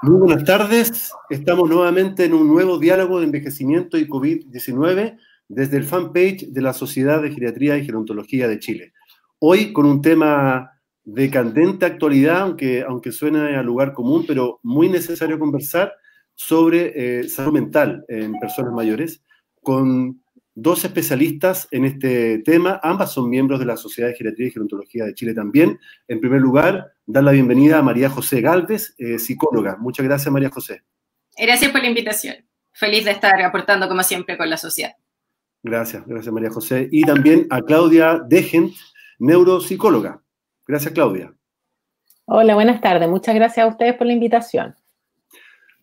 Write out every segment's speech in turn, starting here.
Muy buenas tardes. Estamos nuevamente en un nuevo diálogo de envejecimiento y COVID-19 desde el fanpage de la Sociedad de Geriatría y Gerontología de Chile. Hoy con un tema de candente actualidad, aunque suene a lugar común, pero muy necesario conversar sobre salud mental en personas mayores, con dos especialistas en este tema. Ambas son miembros de la Sociedad de Geriatría y Gerontología de Chile también. En primer lugar, dar la bienvenida a María José Gálvez, psicóloga. Muchas gracias, María José. Gracias por la invitación. Feliz de estar aportando, como siempre, con la sociedad. Gracias María José. Y también a Claudia Degent, neuropsicóloga. Gracias, Claudia. Hola, buenas tardes. Muchas gracias a ustedes por la invitación.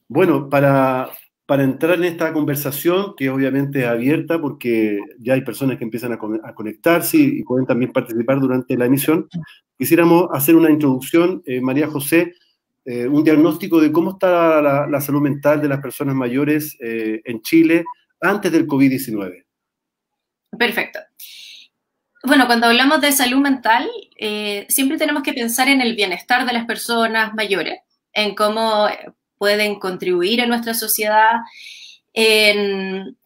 Bueno, para entrar en esta conversación, que obviamente es abierta porque ya hay personas que empiezan a conectarse y pueden también participar durante la emisión, quisiéramos hacer una introducción, María José, un diagnóstico de cómo está la salud mental de las personas mayores en Chile antes del COVID-19. Perfecto. Bueno, cuando hablamos de salud mental, siempre tenemos que pensar en el bienestar de las personas mayores, en cómo pueden contribuir a nuestra sociedad, en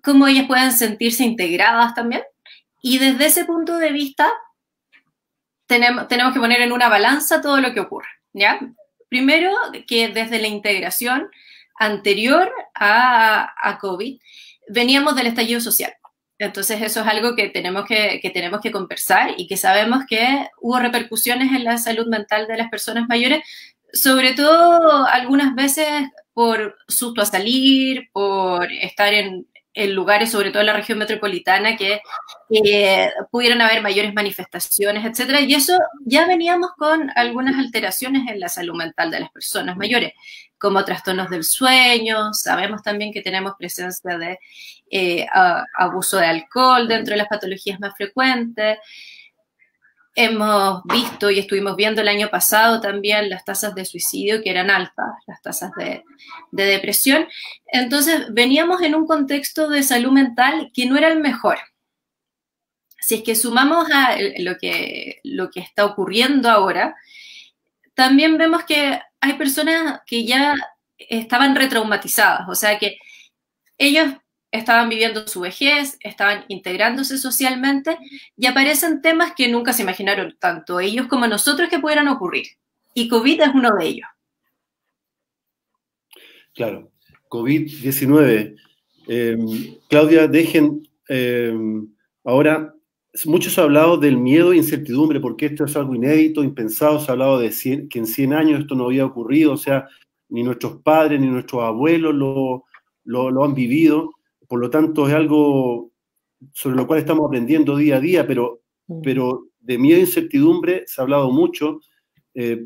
cómo ellas pueden sentirse integradas también. Y desde ese punto de vista, tenemos que poner en una balanza todo lo que ocurre, ¿ya? Primero, que desde la integración anterior a COVID, veníamos del estallido social. Entonces, eso es algo que tenemos que conversar y que sabemos que hubo repercusiones en la salud mental de las personas mayores, sobre todo algunas veces por susto a salir, por estar en lugares, sobre todo en la región metropolitana, que pudieran haber mayores manifestaciones, etcétera. Y eso ya veníamos con algunas alteraciones en la salud mental de las personas mayores, como trastornos del sueño. Sabemos también que tenemos presencia de abuso de alcohol dentro de las patologías más frecuentes. Hemos visto y estuvimos viendo el año pasado también las tasas de suicidio que eran altas, las tasas de depresión. Entonces veníamos en un contexto de salud mental que no era el mejor. Si es que sumamos a lo que está ocurriendo ahora, también vemos que hay personas que ya estaban retraumatizadas, o sea que ellos estaban viviendo su vejez, estaban integrándose socialmente y aparecen temas que nunca se imaginaron, tanto ellos como nosotros, que pudieran ocurrir. Y COVID es uno de ellos. Claro, COVID-19. Claudia, ahora, mucho se ha hablado del miedo e incertidumbre, porque esto es algo inédito, impensado. Se ha hablado de que en 100 años esto no había ocurrido, o sea, ni nuestros padres ni nuestros abuelos lo han vivido. Por lo tanto, es algo sobre lo cual estamos aprendiendo día a día, pero de miedo e incertidumbre se ha hablado mucho,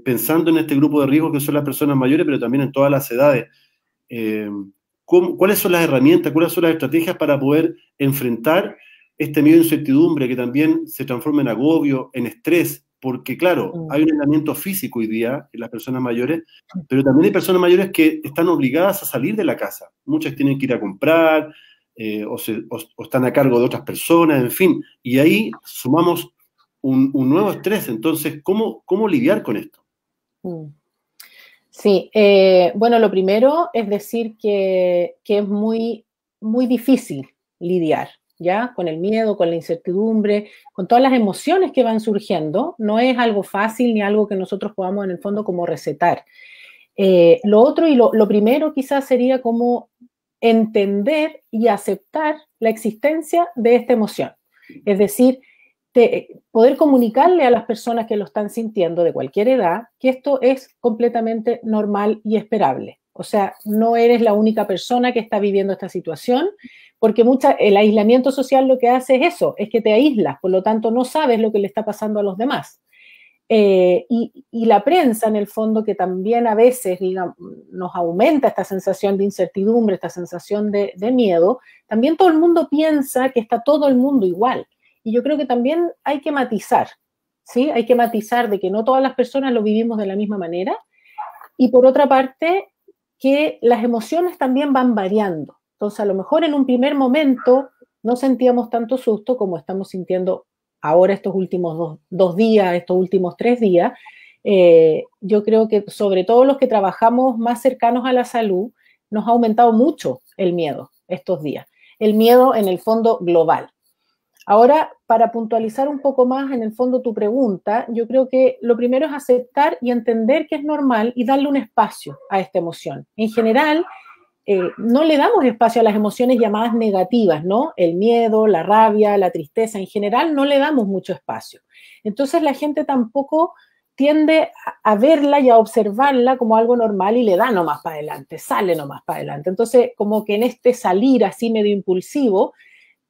pensando en este grupo de riesgo que son las personas mayores, pero también en todas las edades. ¿Cuáles son las herramientas, cuáles son las estrategias para poder enfrentar este miedo e incertidumbre que también se transforma en agobio, en estrés? Porque, claro, hay un aislamiento físico hoy día en las personas mayores, pero también hay personas mayores que están obligadas a salir de la casa. Muchas tienen que ir a comprar, o están a cargo de otras personas, en fin. Y ahí sumamos un nuevo estrés. Entonces, ¿cómo lidiar con esto? Sí, bueno, lo primero es decir que es muy, muy difícil lidiar, ¿ya? Con el miedo, con la incertidumbre, con todas las emociones que van surgiendo. No es algo fácil ni algo que nosotros podamos en el fondo como recetar. Lo otro y lo primero quizás sería como entender y aceptar la existencia de esta emoción. Es decir, poder comunicarle a las personas que lo están sintiendo de cualquier edad que esto es completamente normal y esperable. O sea, no eres la única persona que está viviendo esta situación, porque el aislamiento social lo que hace es eso, es que te aíslas, por lo tanto no sabes lo que le está pasando a los demás. Y la prensa, en el fondo, que también a veces, digamos, nos aumenta esta sensación de incertidumbre, esta sensación de miedo, también todo el mundo piensa que está todo el mundo igual. Y yo creo que también hay que matizar, ¿sí? Hay que matizar de que no todas las personas lo vivimos de la misma manera. Y por otra parte, que las emociones también van variando. Entonces, a lo mejor en un primer momento no sentíamos tanto susto como estamos sintiendo ahora estos últimos dos días, estos últimos 3 días, yo creo que sobre todo los que trabajamos más cercanos a la salud, nos ha aumentado mucho el miedo estos días. El miedo en el fondo global. Ahora, para puntualizar un poco más en el fondo tu pregunta, yo creo que lo primero es aceptar y entender que es normal y darle un espacio a esta emoción. En general, no le damos espacio a las emociones llamadas negativas, ¿no? El miedo, la rabia, la tristeza, en general no le damos mucho espacio. Entonces la gente tampoco tiende a verla y a observarla como algo normal y le da nomás para adelante, sale nomás para adelante. Entonces, como que en este salir así medio impulsivo,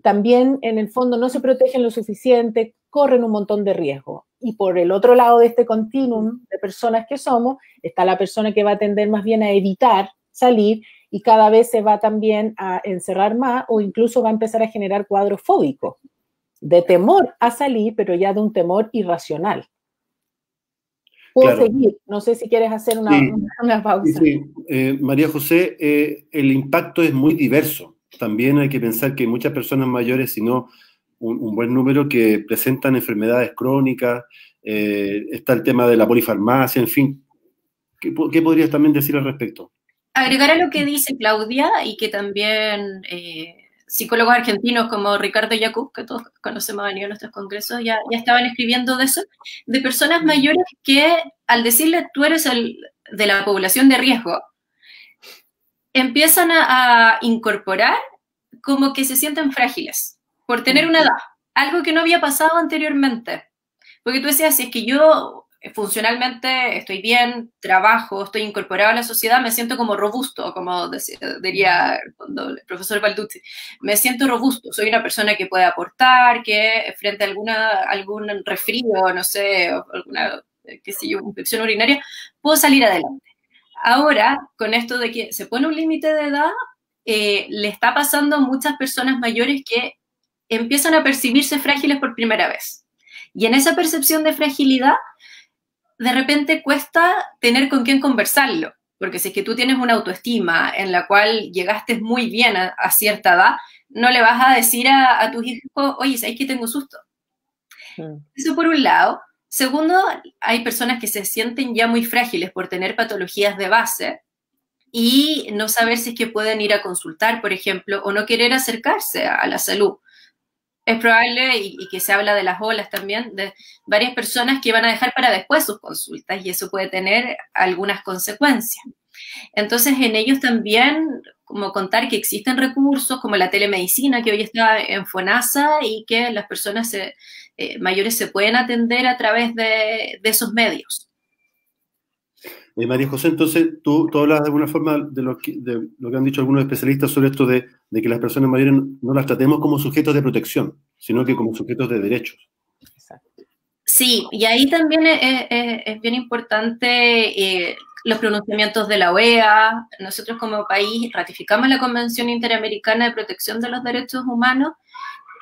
también en el fondo no se protegen lo suficiente, corren un montón de riesgo. Y por el otro lado de este continuum de personas que somos, está la persona que va a tender más bien a evitar salir y cada vez se va también a encerrar más o incluso va a empezar a generar cuadros fóbicos, de temor a salir, pero ya de un temor irracional. Puedo seguir, no sé si quieres hacer una pausa. Sí. María José, el impacto es muy diverso. También hay que pensar que muchas personas mayores, si no un buen número, que presentan enfermedades crónicas, está el tema de la polifarmacia, en fin. ¿Qué podrías también decir al respecto? Agregar a lo que dice Claudia y que también psicólogos argentinos como Ricardo Yacoub, que todos conocemos, ha venido a nuestros congresos, ya estaban escribiendo de eso, de personas mayores que al decirle tú eres de la población de riesgo, empiezan a incorporar como que se sienten frágiles por tener una edad, algo que no había pasado anteriormente. Porque tú decías, si es que yo funcionalmente estoy bien, trabajo, estoy incorporado a la sociedad, me siento como robusto, como diría el profesor Balducci, me siento robusto, soy una persona que puede aportar, que frente a algún resfrío, no sé, alguna, qué sé yo, infección urinaria, puedo salir adelante. Ahora, con esto de que se pone un límite de edad, le está pasando a muchas personas mayores que empiezan a percibirse frágiles por primera vez. Y en esa percepción de fragilidad, de repente cuesta tener con quién conversarlo, porque si es que tú tienes una autoestima en la cual llegaste muy bien a cierta edad, no le vas a decir a tus hijos, oye, ¿sabes que tengo susto? Eso por un lado. Segundo, hay personas que se sienten ya muy frágiles por tener patologías de base y no saber si es que pueden ir a consultar, por ejemplo, o no querer acercarse a la salud. Es probable, y que se habla de las olas también, de varias personas que van a dejar para después sus consultas y eso puede tener algunas consecuencias. Entonces, en ellos también, como contar que existen recursos como la telemedicina que hoy está en FONASA y que las personas mayores se pueden atender a través de esos medios. María José, entonces tú hablas de alguna forma de lo que han dicho algunos especialistas sobre esto de que las personas mayores no las tratemos como sujetos de protección, sino que como sujetos de derechos. Exacto. Sí, y ahí también es bien importante los pronunciamientos de la OEA. Nosotros como país ratificamos la Convención Interamericana de Protección de los Derechos Humanos.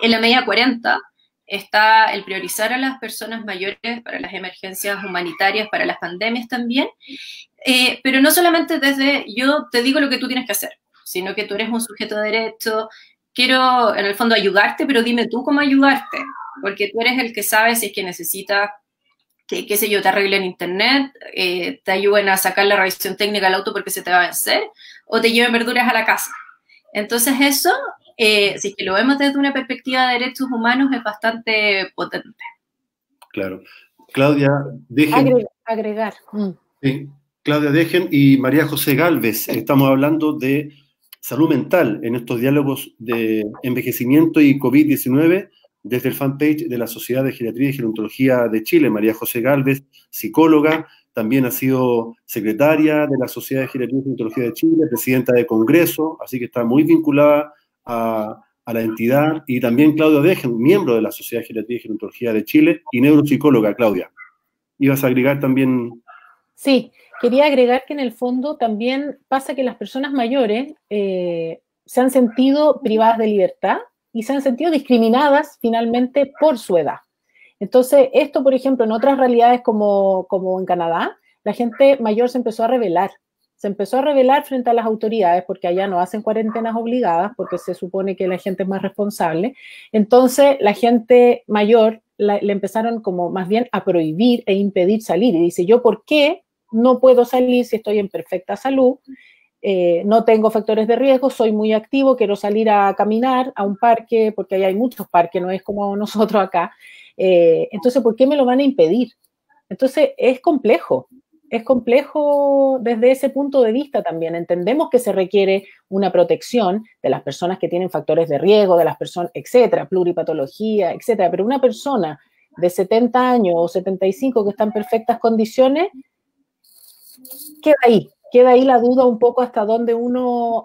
En la medida 40 está el priorizar a las personas mayores para las emergencias humanitarias, para las pandemias también, pero no solamente desde yo te digo lo que tú tienes que hacer, sino que tú eres un sujeto de derecho, quiero en el fondo ayudarte, pero dime tú cómo ayudarte, porque tú eres el que sabe si es que necesitas que, qué sé yo, te arreglen internet, te ayuden a sacar la revisión técnica al auto porque se te va a vencer, o te lleven verduras a la casa. Entonces eso, si es que lo vemos desde una perspectiva de derechos humanos, es bastante potente. Claro. Claudia, dejen... Agregar. Sí, Claudia Dejen y María José Gálvez, estamos hablando de salud mental en estos diálogos de envejecimiento y COVID-19 desde el fanpage de la Sociedad de Geriatría y Gerontología de Chile. María José Gálvez, psicóloga, también ha sido secretaria de la Sociedad de Geriatría y Gerontología de Chile, presidenta de Congreso, así que está muy vinculada a la entidad, y también Claudia Dejen, miembro de la Sociedad de Geriatría y Gerontología de Chile y neuropsicóloga. Claudia, ¿ibas a agregar también? Sí, quería agregar que en el fondo también pasa que las personas mayores se han sentido privadas de libertad y se han sentido discriminadas finalmente por su edad. Entonces, esto, por ejemplo, en otras realidades como en Canadá, la gente mayor se empezó a rebelar frente a las autoridades porque allá no hacen cuarentenas obligadas porque se supone que la gente es más responsable. Entonces, la gente mayor le empezaron como más bien a prohibir e impedir salir. Y dice, ¿yo por qué no puedo salir si estoy en perfecta salud? No tengo factores de riesgo, soy muy activo, quiero salir a caminar a un parque, porque ahí hay muchos parques, no es como nosotros acá. Entonces, ¿por qué me lo van a impedir? Entonces, es complejo desde ese punto de vista también. Entendemos que se requiere una protección de las personas que tienen factores de riesgo, de las personas, etcétera, pluripatología, etcétera, pero una persona de 70 años o 75 que está en perfectas condiciones, queda ahí la duda un poco hasta dónde uno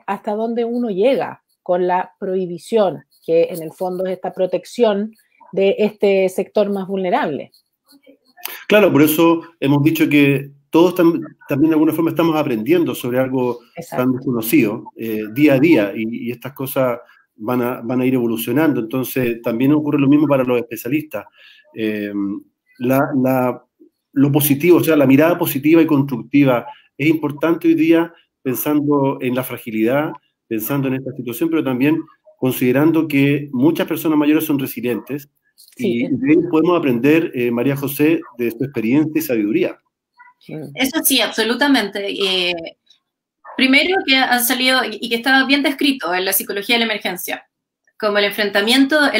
llega con la prohibición, que en el fondo es esta protección de este sector más vulnerable. Claro, por eso hemos dicho que todos también de alguna forma estamos aprendiendo sobre algo tan desconocido día a día, y estas cosas van a ir evolucionando. Entonces también ocurre lo mismo para los especialistas. Lo positivo, o sea, la mirada positiva y constructiva es importante hoy día, pensando en la fragilidad, pensando en esta situación, pero también considerando que muchas personas mayores son resilientes. Sí. Y de ellos podemos aprender, María José, de su experiencia y sabiduría. Eso sí, absolutamente. Primero, que han salido y que está bien descrito en la psicología de la emergencia, como el afrontamiento de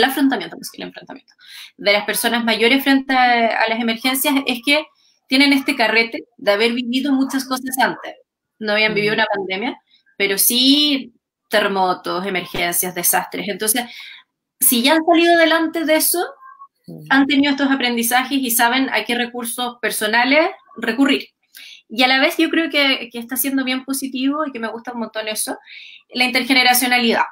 las personas mayores frente a las emergencias, es que tienen este carrete de haber vivido muchas cosas antes. No habían vivido una pandemia, pero sí terremotos, emergencias, desastres. Entonces, si ya han salido adelante de eso, han tenido estos aprendizajes y saben a qué recursos personales recurrir. Y a la vez yo creo que está siendo bien positivo y que me gusta un montón eso, la intergeneracionalidad.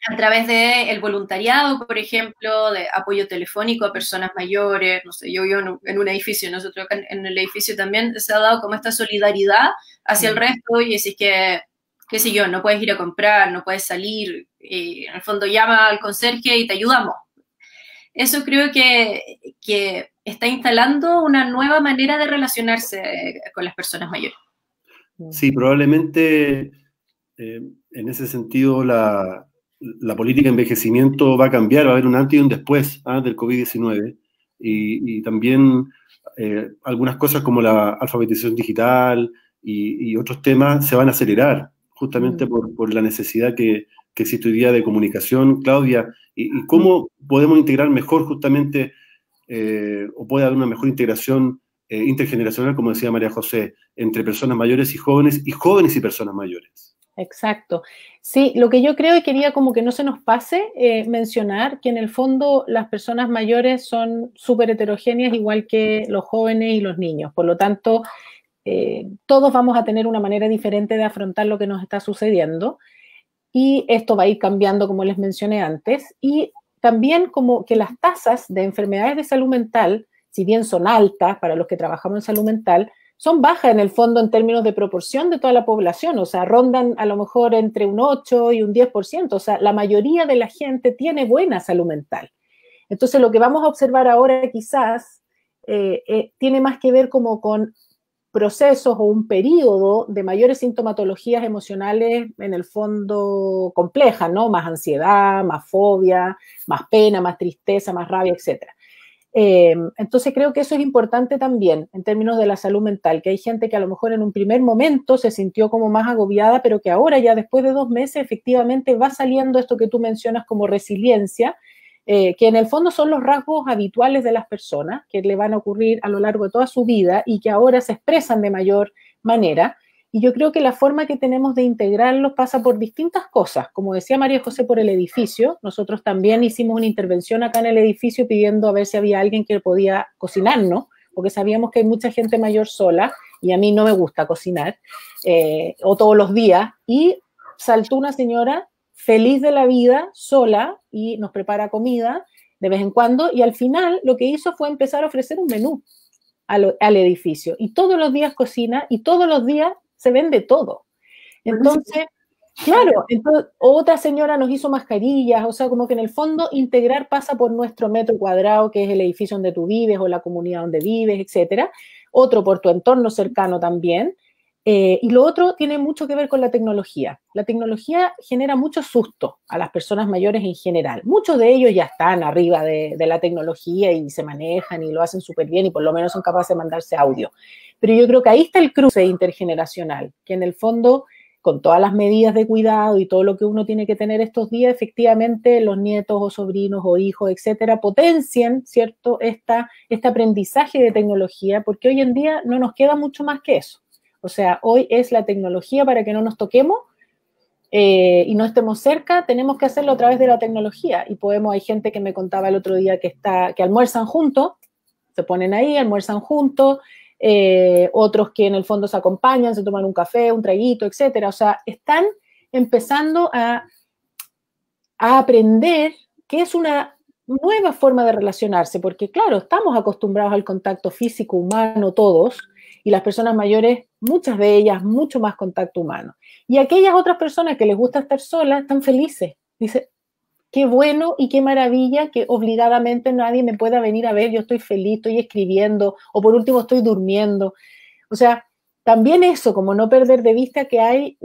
A través del voluntariado, por ejemplo, de apoyo telefónico a personas mayores. No sé, yo vivo en un edificio, nosotros acá en el edificio también se ha dado como esta solidaridad hacia el resto, y decís que, qué sé yo, no puedes ir a comprar, no puedes salir, en el fondo llama al conserje y te ayudamos. Eso creo que está instalando una nueva manera de relacionarse con las personas mayores. Sí, probablemente en ese sentido la política de envejecimiento va a cambiar, va a haber un antes y un después del COVID-19, y también algunas cosas como la alfabetización digital y otros temas se van a acelerar, justamente por la necesidad que existe hoy día de comunicación, Claudia, y cómo podemos integrar mejor justamente, o puede haber una mejor integración intergeneracional, como decía María José, entre personas mayores y jóvenes y personas mayores. Exacto. Sí, lo que yo creo, y quería como que no se nos pase mencionar, que en el fondo las personas mayores son súper heterogéneas, igual que los jóvenes y los niños. Por lo tanto, todos vamos a tener una manera diferente de afrontar lo que nos está sucediendo, y esto va a ir cambiando, como les mencioné antes, y también como que las tasas de enfermedades de salud mental, si bien son altas para los que trabajamos en salud mental, son bajas en el fondo en términos de proporción de toda la población, o sea, rondan a lo mejor entre un 8 y un 10%, o sea, la mayoría de la gente tiene buena salud mental. Entonces, lo que vamos a observar ahora quizás tiene más que ver como con procesos o un periodo de mayores sintomatologías emocionales en el fondo complejas, ¿no? Más ansiedad, más fobia, más pena, más tristeza, más rabia, etcétera. Entonces creo que eso es importante también en términos de la salud mental, que hay gente que a lo mejor en un primer momento se sintió como más agobiada, pero que ahora ya después de 2 meses efectivamente va saliendo esto que tú mencionas como resiliencia, que en el fondo son los rasgos habituales de las personas que le van a ocurrir a lo largo de toda su vida y que ahora se expresan de mayor manera. Y yo creo que la forma que tenemos de integrarlos pasa por distintas cosas. Como decía María José, por el edificio. Nosotros también hicimos una intervención acá en el edificio pidiendo a ver si había alguien que podía cocinarnos, porque sabíamos que hay mucha gente mayor sola y a mí no me gusta cocinar, o todos los días. Y saltó una señora feliz de la vida, sola, y nos prepara comida de vez en cuando. Y al final lo que hizo fue empezar a ofrecer un menú al edificio. Y todos los días cocina y todos los días se vende todo. Entonces, claro, entonces, otra señora nos hizo mascarillas, o sea, como que en el fondo integrar pasa por nuestro metro cuadrado, que es el edificio donde tú vives o la comunidad donde vives, etcétera. Otro por tu entorno cercano también. Y lo otro tiene mucho que ver con la tecnología. La tecnología genera mucho susto a las personas mayores en general. Muchos de ellos ya están arriba de la tecnología y se manejan y lo hacen súper bien y por lo menos son capaces de mandarse audio. Pero yo creo que ahí está el cruce intergeneracional, que en el fondo, con todas las medidas de cuidado y todo lo que uno tiene que tener estos días, efectivamente los nietos o sobrinos o hijos, etcétera, potencien, ¿cierto?, este aprendizaje de tecnología, porque hoy en día no nos queda mucho más que eso. O sea, hoy es la tecnología para que no nos toquemos y no estemos cerca, tenemos que hacerlo a través de la tecnología. Y hay gente que me contaba el otro día que almuerzan juntos, se ponen ahí, almuerzan juntos, otros que en el fondo se acompañan, se toman un café, un traguito, etcétera. O sea, están empezando a aprender que es una nueva forma de relacionarse, porque claro, estamos acostumbrados al contacto físico humano todos, y las personas mayores, muchas de ellas, mucho más contacto humano. Y aquellas otras personas que les gusta estar solas, están felices. Dice, qué bueno y qué maravilla que obligadamente nadie me pueda venir a ver, yo estoy feliz, estoy escribiendo, o por último estoy durmiendo. O sea, también eso, como no perder de vista que hay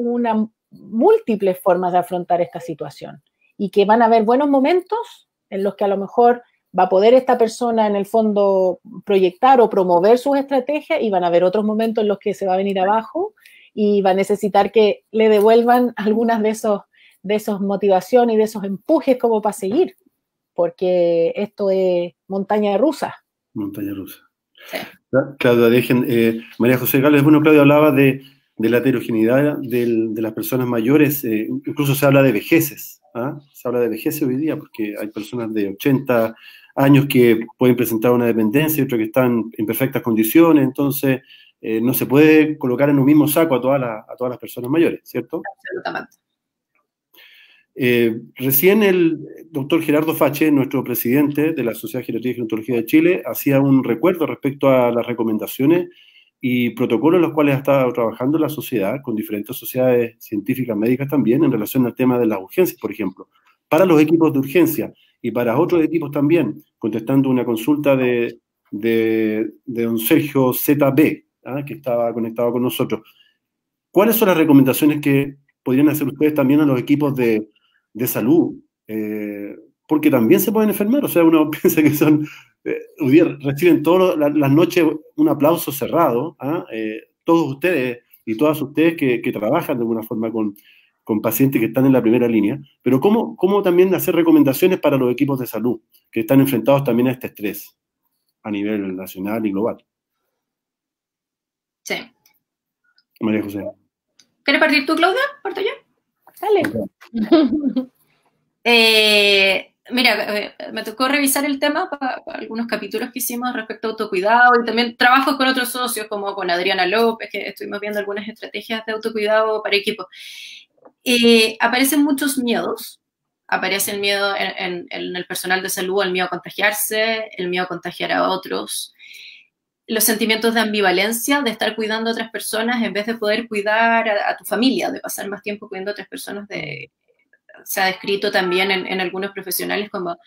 múltiples formas de afrontar esta situación y que van a haber buenos momentos en los que a lo mejor va a poder esta persona en el fondo proyectar o promover sus estrategias y van a haber otros momentos en los que se va a venir abajo y va a necesitar que le devuelvan algunas de esos motivaciones y de esos empujes como para seguir, porque esto es montaña rusa. Montaña rusa. Sí. Claudia, María José Gales, bueno, Claudia hablaba de la heterogeneidad de las personas mayores, incluso se habla de vejeces, ¿ah? Se habla de vejez hoy día porque hay personas de 80 años que pueden presentar una dependencia y otros que están en perfectas condiciones, entonces no se puede colocar en un mismo saco a todas las personas mayores, ¿cierto? Absolutamente. Recién el doctor Gerardo Fache, nuestro presidente de la Sociedad de Geriatría y Gerontología de Chile, hacía un recuerdo respecto a las recomendaciones y protocolos en los cuales ha estado trabajando la sociedad, con diferentes sociedades científicas médicas también, en relación al tema de las urgencias, por ejemplo, para los equipos de urgencia y para otros equipos también, contestando una consulta de don Sergio ZB, que estaba conectado con nosotros. ¿Cuáles son las recomendaciones que podrían hacer ustedes también a los equipos de salud? Porque también se pueden enfermar, o sea, uno piensa que reciben todas las noches un aplauso cerrado, todos ustedes y todas ustedes que trabajan de alguna forma con pacientes que están en la primera línea, pero ¿cómo también hacer recomendaciones para los equipos de salud que están enfrentados también a este estrés a nivel nacional y global? Sí. María José. ¿Quieres partir tú, Claudia? ¿Parto yo? Dale. Mira, me tocó revisar el tema para algunos capítulos que hicimos respecto a autocuidado y también trabajo con otros socios como con Adriana López, que estuvimos viendo algunas estrategias de autocuidado para equipos. Aparecen muchos miedos. Aparece el miedo en el personal de salud, el miedo a contagiarse, el miedo a contagiar a otros, los sentimientos de ambivalencia, de estar cuidando a otras personas en vez de poder cuidar a tu familia, de pasar más tiempo cuidando a otras personas. Se ha descrito también en algunos profesionales como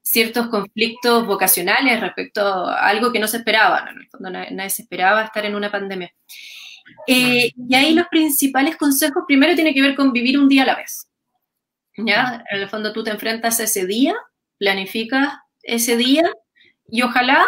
ciertos conflictos vocacionales respecto a algo que no se esperaba, ¿no? En el fondo nadie se esperaba estar en una pandemia. Y ahí los principales consejos, primero tiene que ver con vivir un día a la vez, ¿ya? En el fondo tú te enfrentas a ese día, planificas ese día y ojalá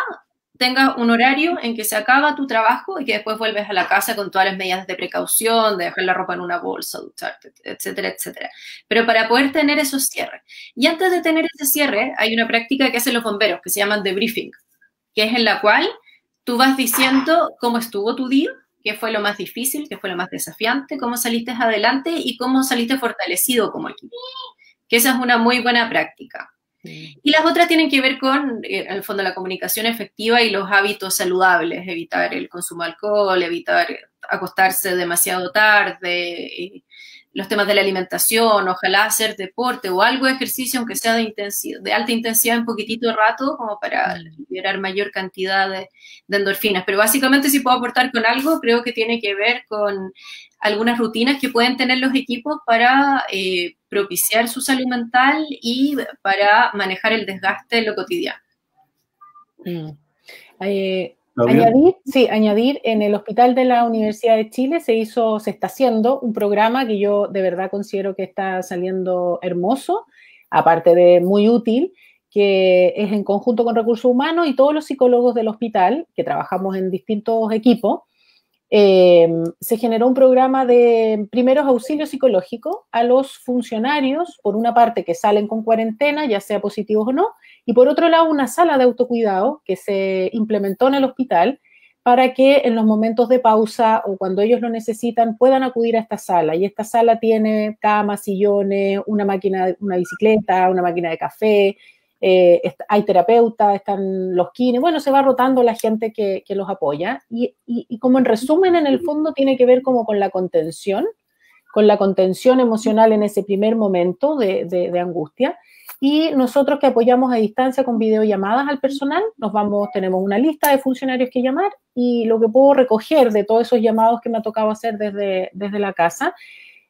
tengas un horario en que se acaba tu trabajo y que después vuelves a la casa con todas las medidas de precaución, de dejar la ropa en una bolsa, ducharte, etcétera, etcétera. Pero para poder tener esos cierres. Y antes de tener ese cierre, hay una práctica que hacen los bomberos, que se llama debriefing, que es en la cual tú vas diciendo cómo estuvo tu día, qué fue lo más difícil, qué fue lo más desafiante, cómo saliste adelante y cómo saliste fortalecido como equipo. Que esa es una muy buena práctica. Y las otras tienen que ver con, en el fondo, la comunicación efectiva y los hábitos saludables, evitar el consumo de alcohol, evitar acostarse demasiado tarde, los temas de la alimentación, ojalá hacer deporte o algo de ejercicio, aunque sea de alta intensidad en poquitito rato, como para liberar mayor cantidad de endorfinas. Pero básicamente, si puedo aportar con algo, creo que tiene que ver con algunas rutinas que pueden tener los equipos para propiciar su salud mental y para manejar el desgaste en lo cotidiano. Añadir, en el Hospital de la Universidad de Chile se está haciendo un programa que yo de verdad considero que está saliendo hermoso, aparte de muy útil, que es en conjunto con Recursos Humanos y todos los psicólogos del hospital, que trabajamos en distintos equipos. Se generó un programa de primeros auxilios psicológicos a los funcionarios, por una parte que salen con cuarentena, ya sea positivos o no, y por otro lado una sala de autocuidado que se implementó en el hospital para que en los momentos de pausa o cuando ellos lo necesitan puedan acudir a esta sala. Y esta sala tiene camas, sillones, una máquina, una bicicleta, una máquina de café, hay terapeutas, están los kines, bueno, se va rotando la gente que los apoya y como en resumen, en el fondo tiene que ver como con la contención emocional en ese primer momento de angustia, y nosotros que apoyamos a distancia con videollamadas al personal, tenemos una lista de funcionarios que llamar, y lo que puedo recoger de todos esos llamados que me ha tocado hacer desde la casa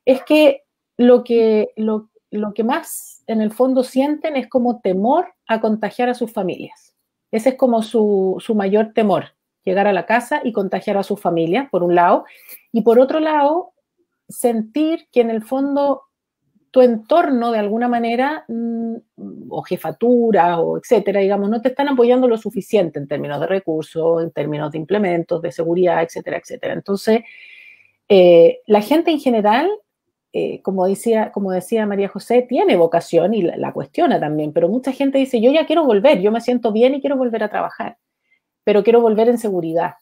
es que lo que más en el fondo sienten es como temor a contagiar a sus familias. Ese es como su mayor temor, llegar a la casa y contagiar a sus familias, por un lado, y por otro lado, sentir que en el fondo tu entorno de alguna manera, o jefatura, o etcétera, digamos, no te están apoyando lo suficiente en términos de recursos, en términos de implementos, de seguridad, etcétera, etcétera. Entonces, la gente en general, como decía María José, tiene vocación y la cuestiona también, pero mucha gente dice, yo ya quiero volver, yo me siento bien y quiero volver a trabajar, pero quiero volver en seguridad.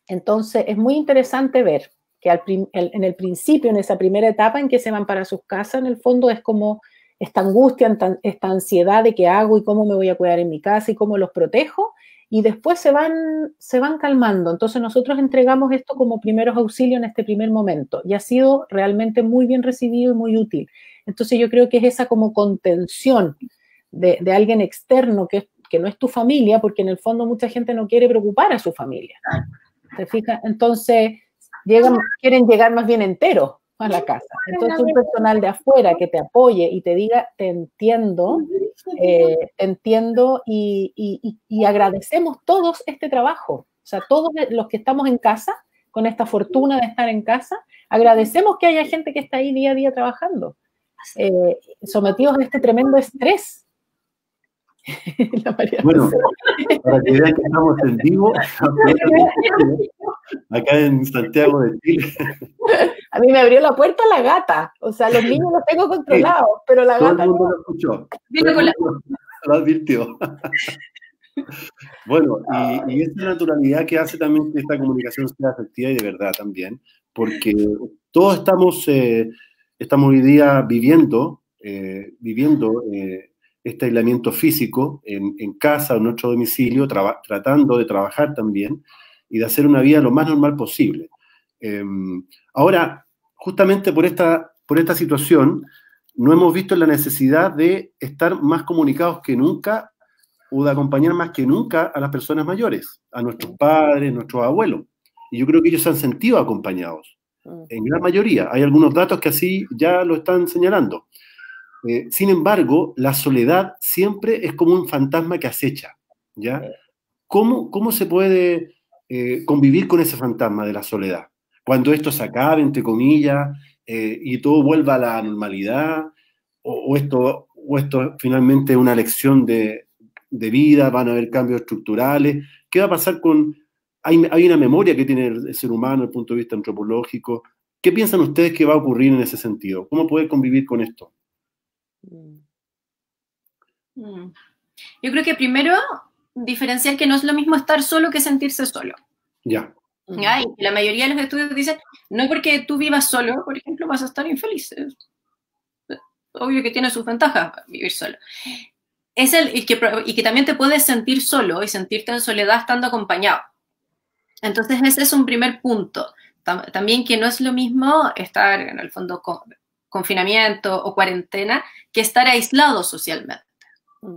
Entonces, es muy interesante ver que en el principio, en esa primera etapa en que se van para sus casas, en el fondo es como esta angustia, esta ansiedad de qué hago y cómo me voy a cuidar en mi casa y cómo los protejo, y después se van calmando. Entonces nosotros entregamos esto como primeros auxilios en este primer momento, y ha sido realmente muy bien recibido y muy útil. Entonces yo creo que es esa como contención de alguien externo que no es tu familia, porque en el fondo mucha gente no quiere preocupar a su familia. ¿Te fijas? Entonces quieren llegar más bien enteros a la casa. Entonces un personal de afuera que te apoye y te diga, te entiendo y agradecemos todos este trabajo. O sea, todos los que estamos en casa, con esta fortuna de estar en casa, agradecemos que haya gente que está ahí día a día trabajando, sometidos a este tremendo estrés. Bueno, para que vean que estamos en vivo, acá en Santiago de Chile. A mí me abrió la puerta la gata, o sea, los niños los tengo controlados, pero la todo gata el mundo no. lo escuchó, lo advirtió. Bueno, y esa naturalidad que hace también que esta comunicación sea efectiva y de verdad también, porque todos estamos hoy día viviendo este aislamiento físico en casa o en nuestro domicilio, tratando de trabajar también y de hacer una vida lo más normal posible. Ahora, justamente por esta situación, no hemos visto la necesidad de estar más comunicados que nunca o de acompañar más que nunca a las personas mayores, a nuestros padres, nuestros abuelos. Y yo creo que ellos se han sentido acompañados, en gran mayoría. Hay algunos datos que así ya lo están señalando. Sin embargo, la soledad siempre es como un fantasma que acecha, ¿ya? ¿Cómo se puede convivir con ese fantasma de la soledad? Cuando esto se acabe, entre comillas, y todo vuelva a la normalidad, o esto finalmente es una lección de vida, van a haber cambios estructurales. ¿Qué va a pasar con...? Hay una memoria que tiene el ser humano desde el punto de vista antropológico. ¿Qué piensan ustedes que va a ocurrir en ese sentido? ¿Cómo poder convivir con esto? Yo creo que primero diferenciar que no es lo mismo estar solo que sentirse solo. Ya. ¿Ya? Y la mayoría de los estudios dicen, no porque tú vivas solo, por ejemplo, vas a estar infeliz. Es obvio que tiene sus ventajas vivir solo. Y que también te puedes sentir solo y sentirte en soledad estando acompañado. Entonces ese es un primer punto. También que no es lo mismo estar en el fondo confinamiento o cuarentena que estar aislado socialmente.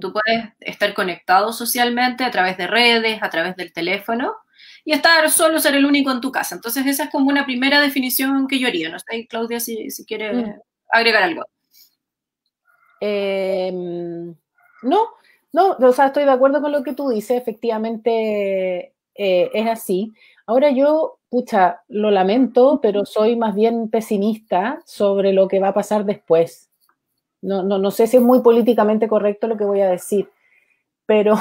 Tú puedes estar conectado socialmente a través de redes, a través del teléfono, y estar solo, ser el único en tu casa. Entonces esa es como una primera definición que yo haría. No sé, Claudia, si quiere agregar algo. No, o sea, estoy de acuerdo con lo que tú dices. Efectivamente, es así. Ahora yo, pucha, lo lamento, pero soy más bien pesimista sobre lo que va a pasar después. No sé si es muy políticamente correcto lo que voy a decir, pero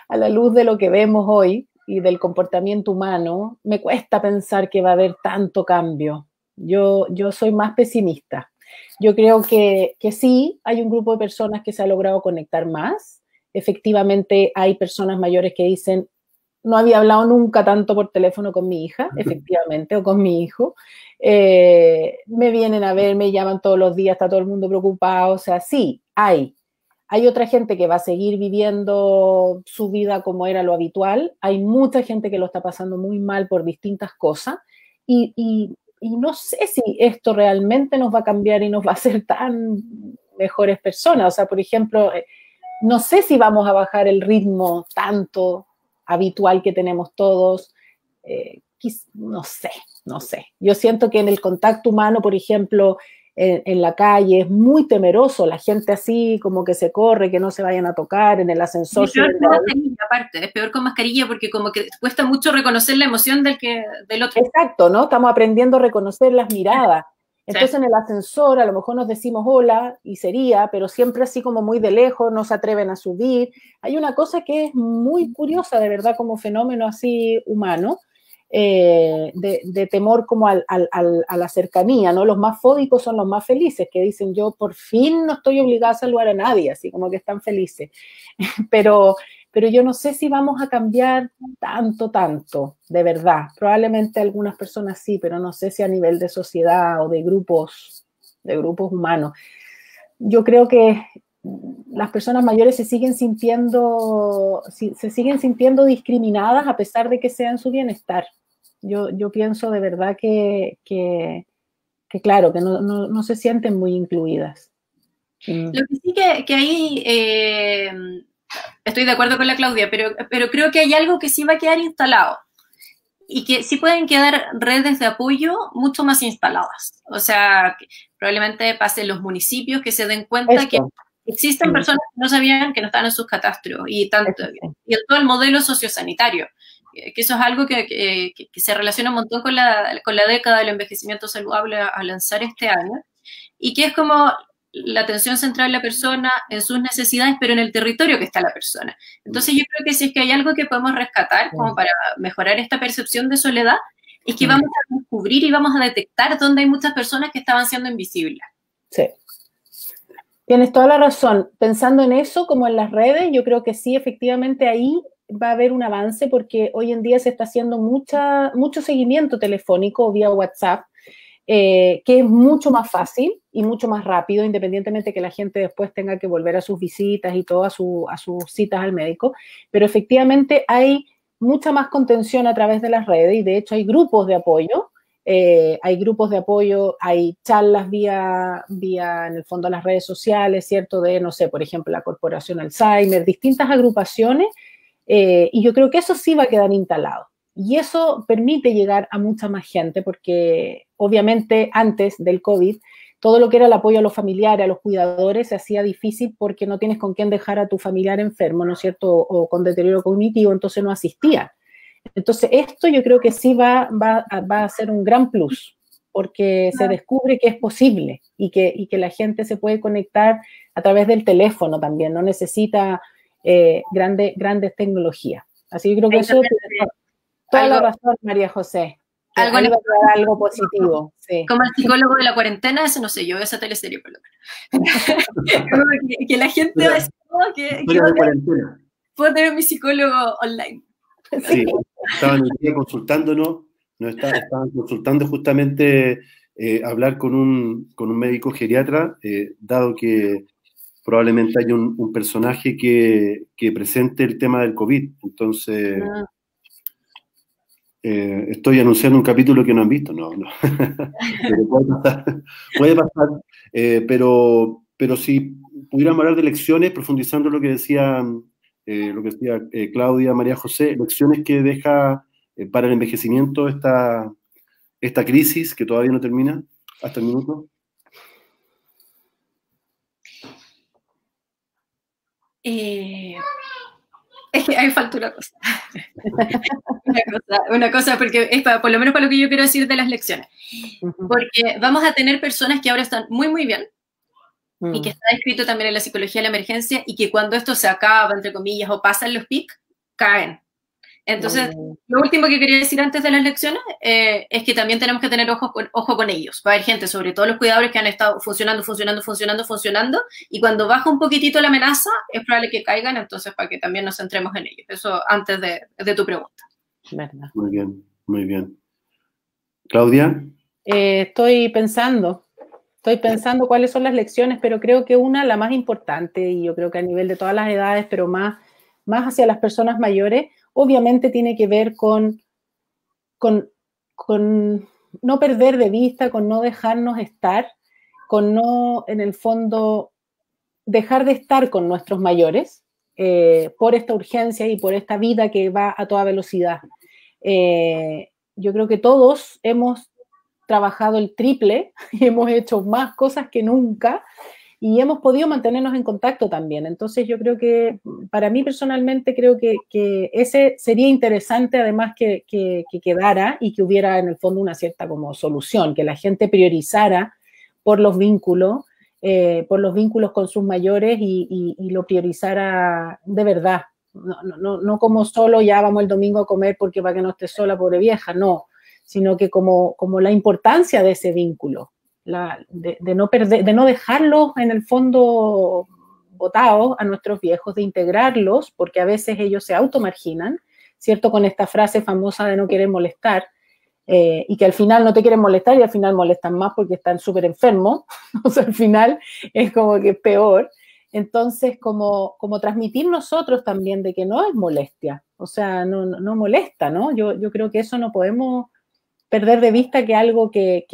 a la luz de lo que vemos hoy y del comportamiento humano, me cuesta pensar que va a haber tanto cambio. Yo soy más pesimista. Yo creo que sí, hay un grupo de personas que se ha logrado conectar más. Efectivamente, hay personas mayores que dicen, no había hablado nunca tanto por teléfono con mi hija, efectivamente, o con mi hijo. Me vienen a ver, me llaman todos los días, está todo el mundo preocupado. O sea, sí, hay. Hay otra gente que va a seguir viviendo su vida como era lo habitual. Hay mucha gente que lo está pasando muy mal por distintas cosas. Y no sé si esto realmente nos va a cambiar y nos va a hacer tan mejores personas. O sea, por ejemplo, no sé si vamos a bajar el ritmo tanto habitual que tenemos todos. No sé. Yo siento que en el contacto humano, por ejemplo, en la calle es muy temeroso, la gente así como que se corre, que no se vayan a tocar, en el ascensor. Es peor con mascarilla, aparte, es peor con mascarilla porque como que cuesta mucho reconocer la emoción del otro. Exacto, ¿no? Estamos aprendiendo a reconocer las miradas. Entonces sí. En el ascensor a lo mejor nos decimos hola y sería, pero siempre así como muy de lejos, no se atreven a subir. Hay una cosa que es muy curiosa, de verdad, como fenómeno así humano, de temor como a la cercanía, ¿no? Los más fóbicos son los más felices, que dicen yo por fin no estoy obligada a saludar a nadie, así como que están felices. pero yo no sé si vamos a cambiar tanto, de verdad. Probablemente algunas personas sí, pero no sé si a nivel de sociedad o de grupos humanos. Yo creo que las personas mayores se siguen sintiendo discriminadas a pesar de que sea en su bienestar. Yo pienso de verdad que claro, que no se sienten muy incluidas. Lo que sí que ahí estoy de acuerdo con la Claudia, pero creo que hay algo que sí va a quedar instalado y que sí pueden quedar redes de apoyo mucho más instaladas. O sea, probablemente pasen los municipios que se den cuenta que existen personas que no sabían que no estaban en sus catastros y tanto, y en todo el modelo sociosanitario, que eso es algo que se relaciona un montón con la década del envejecimiento saludable a lanzar este año, y que es como la atención central de la persona en sus necesidades, pero en el territorio que está la persona. Entonces yo creo que si es que hay algo que podemos rescatar como para mejorar esta percepción de soledad, es que vamos a descubrir y vamos a detectar dónde hay muchas personas que estaban siendo invisibles. Sí. Tienes toda la razón. Pensando en eso, como en las redes, yo creo que sí, efectivamente ahí va a haber un avance porque hoy en día se está haciendo mucho seguimiento telefónico vía WhatsApp, que es mucho más fácil y mucho más rápido, independientemente que la gente después tenga que volver a sus visitas y todo, a sus citas al médico. Pero efectivamente hay mucha más contención a través de las redes y de hecho hay grupos de apoyo. Hay charlas vía en el fondo las redes sociales, ¿cierto? De, no sé, por ejemplo, la Corporación Alzheimer, distintas agrupaciones, y yo creo que eso sí va a quedar instalado. Y eso permite llegar a mucha más gente, porque obviamente antes del COVID, todo lo que era el apoyo a los familiares, a los cuidadores, se hacía difícil porque no tienes con quién dejar a tu familiar enfermo, ¿no es cierto? O con deterioro cognitivo, entonces no asistía. Entonces, esto yo creo que sí va a ser un gran plus, porque se descubre que es posible y que la gente se puede conectar a través del teléfono también, no necesita grandes tecnologías. Así que creo que eso tiene toda la razón, María José. Algo positivo. Sí. Como el psicólogo de la cuarentena, eso no sé, yo veo esa teleserie, por lo menos. que la gente va a decir, puedo tener mi psicólogo online. Sí, estaban el día consultándonos, estaban consultando justamente hablar con un médico geriatra, dado que probablemente hay un personaje que presente el tema del COVID. Entonces, estoy anunciando un capítulo que no han visto, no. Pero puede pasar, pero si pudiéramos hablar de lecciones, profundizando lo que decía Claudia, María José, lecciones que deja para el envejecimiento esta crisis que todavía no termina hasta el minuto. Es que ahí falta una cosa. Una cosa, porque es por lo menos para lo que yo quiero decir de las lecciones. Porque vamos a tener personas que ahora están muy, muy bien, y que está escrito también en la psicología de la emergencia, y que cuando esto se acaba, entre comillas, o pasan los pics, caen. Entonces, lo último que quería decir antes de las lecciones es que también tenemos que tener ojo con ellos. Va a haber gente, sobre todo los cuidadores, que han estado funcionando, y cuando baja un poquitito la amenaza, es probable que caigan, entonces para que también nos centremos en ellos. Eso antes de tu pregunta. ¿Verdad? Muy bien, muy bien. ¿Claudia? Estoy pensando cuáles son las lecciones, pero creo que la más importante, y yo creo que a nivel de todas las edades, pero más hacia las personas mayores, obviamente tiene que ver con no perder de vista, con no dejarnos estar, con no, en el fondo, dejar de estar con nuestros mayores por esta urgencia y por esta vida que va a toda velocidad. Yo creo que todos hemos trabajado el triple y hemos hecho más cosas que nunca, y hemos podido mantenernos en contacto también. Entonces yo creo que, para mí personalmente, creo que ese sería interesante, además que quedara, y que hubiera en el fondo una cierta como solución, que la gente priorizara por los vínculos con sus mayores, y lo priorizara de verdad. No como solo ya vamos el domingo a comer porque para que no esté sola, pobre vieja, no, sino que como la importancia de ese vínculo. De no dejarlos en el fondo botados a nuestros viejos, de integrarlos, porque a veces ellos se automarginan, ¿cierto? Con esta frase famosa de no querer molestar, y que al final no te quieren molestar y al final molestan más porque están súper enfermos, o sea, al final es como que es peor. Entonces, como transmitir nosotros también de que no es molestia, o sea, no molesta, ¿no? Yo creo que eso no podemos perder de vista, que algo que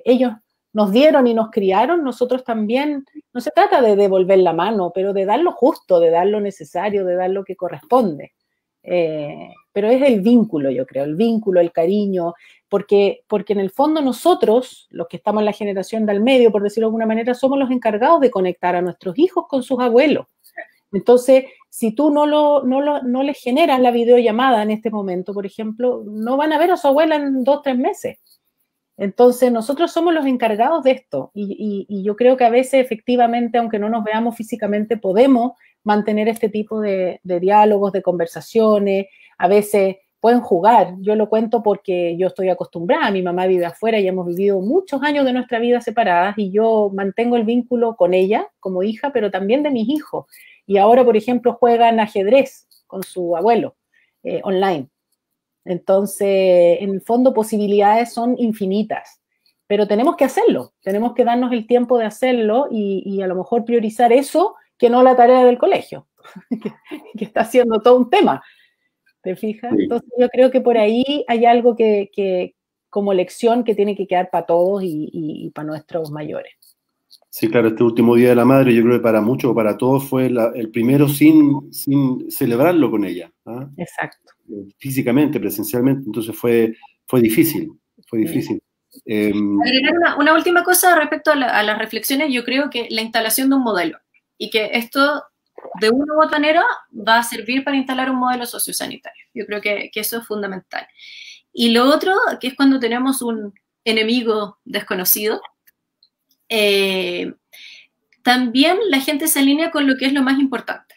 ellos nos dieron y nos criaron, nosotros también, no se trata de devolver la mano, pero de dar lo justo, de dar lo necesario, de dar lo que corresponde. Pero es el vínculo, yo creo, el vínculo, el cariño, porque en el fondo nosotros, los que estamos en la generación del medio, por decirlo de alguna manera, somos los encargados de conectar a nuestros hijos con sus abuelos. Entonces, si tú no les generas la videollamada en este momento, por ejemplo, no van a ver a su abuela en 2 o 3 meses. Entonces, nosotros somos los encargados de esto, y yo creo que a veces, efectivamente, aunque no nos veamos físicamente, podemos mantener este tipo de diálogos, de conversaciones. A veces pueden jugar. Yo lo cuento porque yo estoy acostumbrada, mi mamá vive afuera y hemos vivido muchos años de nuestra vida separadas, y yo mantengo el vínculo con ella como hija, pero también de mis hijos. Y ahora, por ejemplo, juegan ajedrez con su abuelo online. Entonces, en el fondo, posibilidades son infinitas, pero tenemos que hacerlo, tenemos que darnos el tiempo de hacerlo, y a lo mejor priorizar eso que no la tarea del colegio, que está siendo todo un tema, ¿te fijas? Sí. Entonces, yo creo que por ahí hay algo que como lección que tiene que quedar para todos y para nuestros mayores. Sí, claro, este último Día de la Madre, yo creo que para muchos o para todos fue el primero sin celebrarlo con ella. ¿Ah? Exacto. Físicamente, presencialmente, entonces fue difícil, fue difícil. Agregar una última cosa respecto a las reflexiones. Yo creo que la instalación de un modelo, y que esto de una u otra manera va a servir para instalar un modelo sociosanitario. Yo creo que eso es fundamental. Y lo otro, que es cuando tenemos un enemigo desconocido, también la gente se alinea con lo que es lo más importante.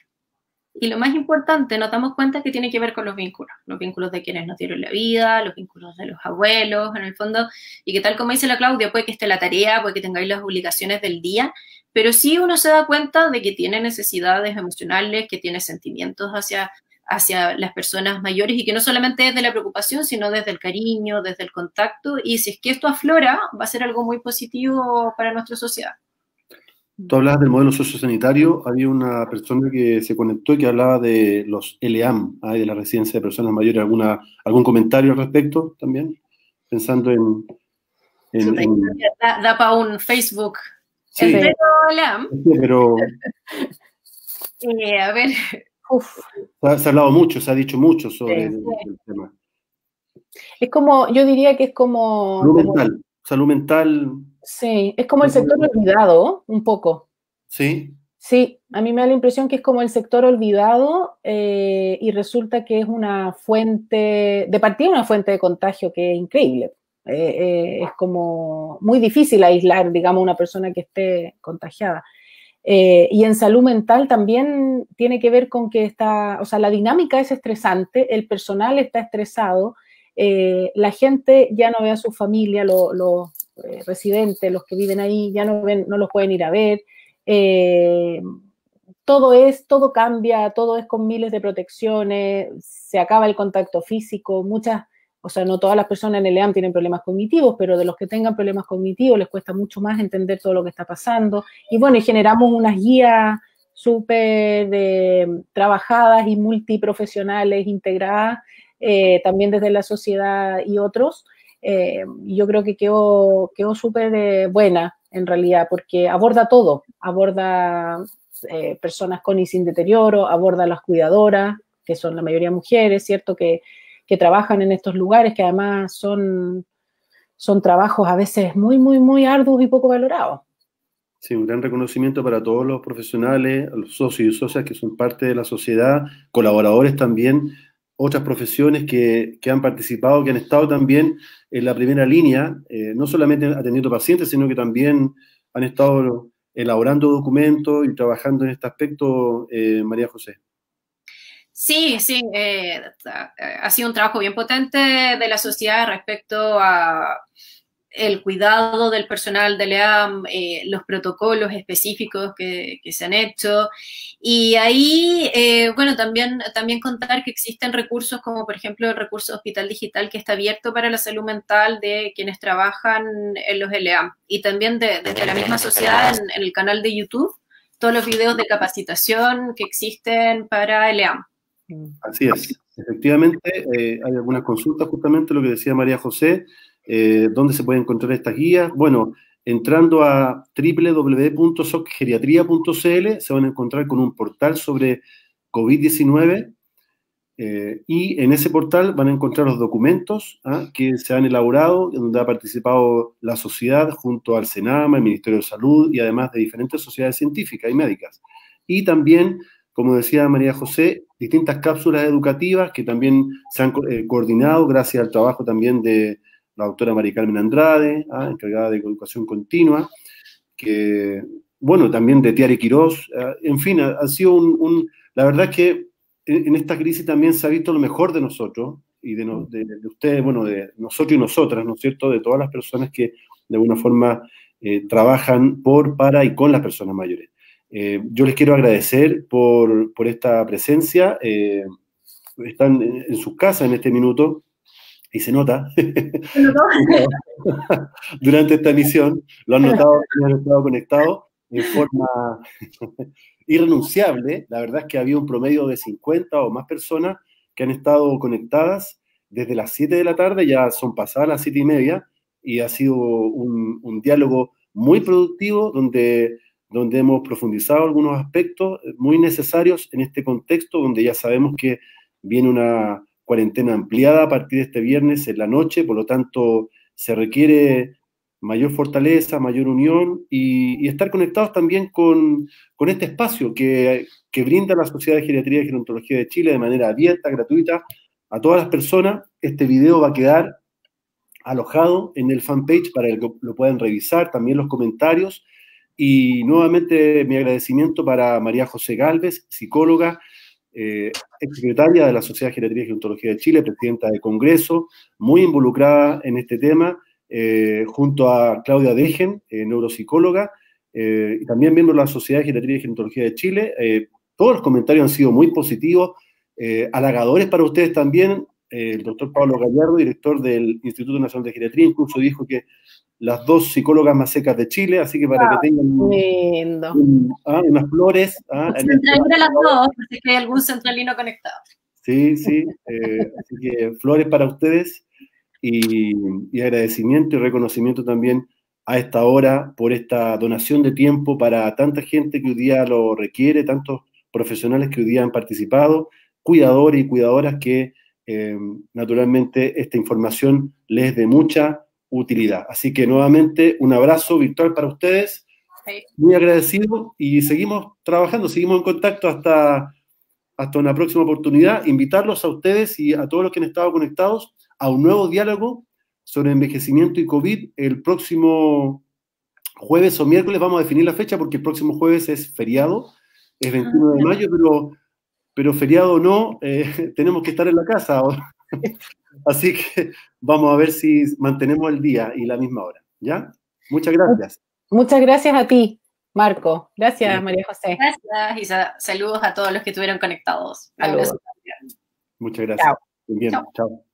Y lo más importante, nos damos cuenta que tiene que ver con los vínculos de quienes nos dieron la vida, los vínculos de los abuelos, en el fondo, y que tal como dice la Claudia, puede que esté la tarea, puede que tengáis las obligaciones del día, pero sí uno se da cuenta de que tiene necesidades emocionales, que tiene sentimientos hacia las personas mayores, y que no solamente es de la preocupación, sino desde el cariño, desde el contacto, y si es que esto aflora, va a ser algo muy positivo para nuestra sociedad. Tú hablabas del modelo sociosanitario, había una persona que se conectó y que hablaba de los LEAM, de la residencia de personas mayores. ¿Algún comentario al respecto también? Pensando en da para un Facebook. Sí, LEAM. Sí, pero a ver. Se ha hablado mucho, se ha dicho mucho sobre el tema. Es como, yo diría que es como... Salud mental. Sí, es como el sector olvidado, un poco. ¿Sí? Sí, A mí me da la impresión que es como el sector olvidado y resulta que es una fuente, de partida una fuente de contagio que es increíble. Es como muy difícil aislar, digamos, una persona que esté contagiada. Y en salud mental también tiene que ver con que o sea, la dinámica es estresante, el personal está estresado, la gente ya no ve a su familia, los residentes, los que viven ahí, ya no los pueden ir a ver. Todo cambia, todo es con miles de protecciones, se acaba el contacto físico, o sea, no todas las personas en el EAM tienen problemas cognitivos, pero de los que tengan problemas cognitivos les cuesta mucho más entender todo lo que está pasando. Y bueno, y generamos unas guías súper trabajadas y multiprofesionales, integradas, también desde la sociedad y otros. Yo creo que quedó súper buena, en realidad, porque aborda todo, aborda personas con y sin deterioro, aborda a las cuidadoras, que son la mayoría mujeres, ¿cierto?, que trabajan en estos lugares, que además son trabajos a veces muy, muy, muy arduos y poco valorados. Sí, un gran reconocimiento para todos los profesionales, los socios y socias que son parte de la sociedad, colaboradores también, otras profesiones que han participado, que han estado también en la primera línea, no solamente atendiendo pacientes, sino que también han estado elaborando documentos y trabajando en este aspecto, María José. Sí, sí, ha sido un trabajo bien potente de la sociedad respecto a el cuidado del personal del EAM, los protocolos específicos que se han hecho. Y ahí, bueno, también contar que existen recursos como, por ejemplo, el recurso Hospital Digital, que está abierto para la salud mental de quienes trabajan en los LEAM. Y también desde la misma sociedad, en el canal de YouTube, todos los videos de capacitación que existen para LEAM. Así es. Efectivamente, hay algunas consultas, justamente lo que decía María José. ¿Dónde se pueden encontrar estas guías? Bueno, entrando a www.socgeriatría.cl se van a encontrar con un portal sobre COVID-19 y en ese portal van a encontrar los documentos que se han elaborado, donde ha participado la sociedad junto al Senama, el Ministerio de Salud y además de diferentes sociedades científicas y médicas. Y también, como decía María José, distintas cápsulas educativas que también se han coordinado gracias al trabajo también de la doctora María Carmen Andrade, encargada de educación continua, que, bueno, también de Tiare Quirós, en fin, ha sido la verdad es que en esta crisis también se ha visto lo mejor de nosotros, y de ustedes, bueno, de nosotros y nosotras, ¿no es cierto?, de todas las personas que de alguna forma trabajan para y con las personas mayores. Yo les quiero agradecer por esta presencia, están en sus casas en este minuto, y se nota, durante esta emisión, lo han notado, han estado conectados en forma irrenunciable. La verdad es que había un promedio de 50 o más personas que han estado conectadas desde las 7 de la tarde, ya son pasadas las 7:30, y ha sido un diálogo muy productivo donde hemos profundizado algunos aspectos muy necesarios en este contexto, donde ya sabemos que viene una cuarentena ampliada a partir de este viernes en la noche, por lo tanto se requiere mayor fortaleza, mayor unión y estar conectados también con este espacio que brinda la Sociedad de Geriatría y Gerontología de Chile de manera abierta, gratuita, a todas las personas. Este video va a quedar alojado en el fanpage para que lo puedan revisar, también los comentarios. Y nuevamente mi agradecimiento para María José Gálvez, psicóloga, exsecretaria de la Sociedad de Geriatría y Gerontología de Chile, presidenta del Congreso, muy involucrada en este tema, junto a Claudia Dejen, neuropsicóloga, y también miembro de la Sociedad de Geriatría y Gerontología de Chile. Todos los comentarios han sido muy positivos, halagadores para ustedes también. El doctor Pablo Gallardo, director del Instituto Nacional de Geriatría, incluso dijo que las 2 psicólogas más secas de Chile, así que para que tengan unas flores. Centralina las 2, si es que hay algún centralino conectado. Sí, sí, así que flores para ustedes y agradecimiento y reconocimiento también a esta hora por esta donación de tiempo para tanta gente que hoy día lo requiere, tantos profesionales que hoy día han participado, cuidadores y cuidadoras que naturalmente esta información les es de mucha utilidad. Así que nuevamente un abrazo virtual para ustedes Muy agradecido y seguimos trabajando, seguimos en contacto hasta una próxima oportunidad. Invitarlos a ustedes y a todos los que han estado conectados a un nuevo diálogo sobre envejecimiento y COVID. El próximo jueves o miércoles vamos a definir la fecha porque el próximo jueves es feriado, es 21 de mayo, pero feriado o no, tenemos que estar en la casa. Así que vamos a ver si mantenemos el día y la misma hora. ¿Ya? Muchas gracias. Muchas gracias a ti, Marco. Gracias, María José. Gracias y saludos a todos los que estuvieron conectados. Saludos. Muchas gracias. Chao. Bien, chao.